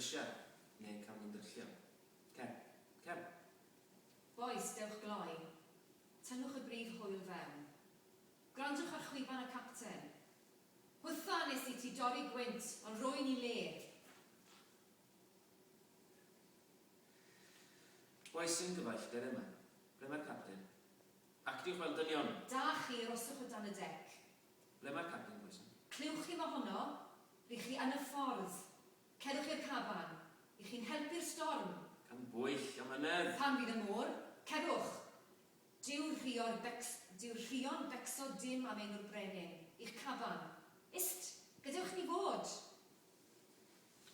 grisiau, neu cael nhw'n dyrllio. Cer. Boes, dewch gloi. Tynnwch y brif hwyl fewn. Gwrandwch ar chwiban y capten. Hwtha nes i ti dorri gwynt, ond rwy'n i le. Boes sy'n gyfeillgar yma. Ble mae'r capten? Actiwch fel dynion. Da chi roswch o dan y dec. Ble mae'r capten, boes? Clywch chi fo honno, rydych chi yn y ffordd. Cerwch i'r caban. I chi'n helpu'r storm. Gan bwyll am ynedd. Pan fydd y môr, cerwch. Dyw'r rhion becso dim am enw'r brenin. I'ch caban. Ist, gadewch ni fod.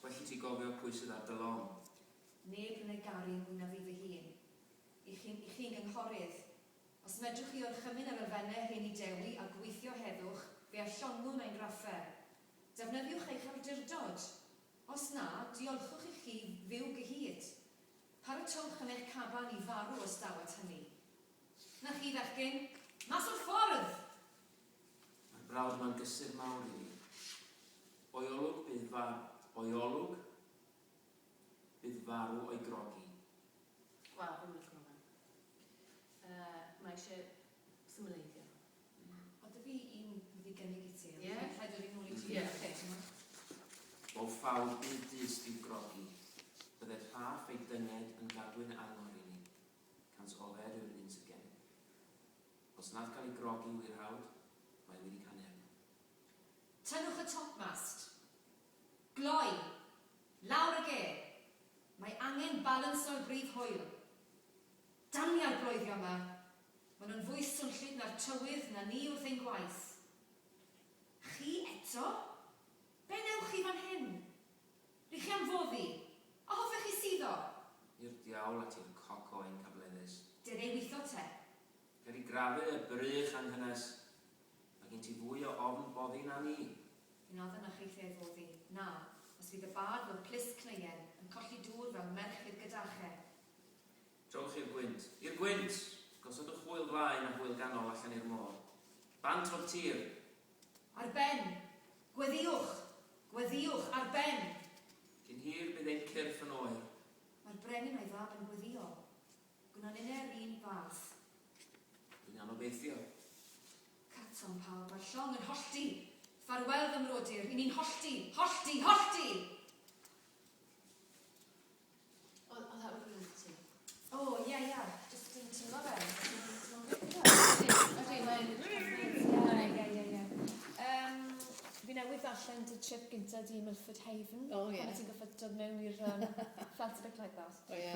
Well i ti gofio pwy sydd ar dy lom. Neb yn ei garu mwy na fi fy hun. I chi'n gynghorydd. Os medrwch chi orchymyn ar elfennau hyn i dewi a gweithio heddwch, fe allongwn ein raffer. Defnyddiwch eich awdurdod. Os na, diolchwch i chi fyw gyhyd. Paratwch yn eich caban i farw o stawat hynny. Na chi fechgyn, mas o'r ffordd! Mae'r brawd yma'n gysur mawr i ni. Oiolwg bydd farw o'i grogi. Wel, fi'n mynd hwnna. Mae eisiau symleiddio. O, dy fi un fydd i gynnig i ti. Ie. Rhaid o'r un ôl i ti. O ffawd bydd dyst i'w grogi. Byddai rhaff ei dynged yn gadwyn angor i ni. Cans ofer yw'r un sydd gennym. Os nad cael ei grogi wir hawdd, mae wedi cael. Tynnwch y topmast. Gloi. Lawr y ge. Mae angen balans o'r brif hwyl. Dania'r bloeddio yma. Maen nhw'n fwy swnllyd na'r tywydd na ni wrth ein gwaith. Chi eto? Be newch chi fan hyn? Rydych chi am foddi? O hoffech chi suddo? I'r diawl at i'r coco ein cableddus. Dyn ei weithio te. Ger i grafu y brych anghynnes. Mae gen ti fwy o ofn boddi na ni. Unod yna cheithio ei foddi. Na, os fydd y bad fel plis cneien yn colli dŵr fel merchydd gydache. Trowch i'r gwynt. I'r gwynt! Gosodwch hwyl flaen a hwyl ganol allan i'r môr. Bant o'r tir. Ar ben! Gweddiwch! Gweddiwch ar ben! Cyn hir bydd ein cyrff yn oer. Mae'r brenin a'i fab yn gweddio. Gwna'n unau'r un fath. Dwi'n anobeithio. Caton pawb ar llong yn hollti. Ffarwel fy mrodyr, i ni'n hollti, hollti, hollti! O, that would be ti. O, ie. Just yn tynlo fe. Fi newydd allan dy trip gyntaf di Milford Haven. Oh, ie. Pan ti'n goffod dod mewn i'r felt a bit like that. Oh, ie.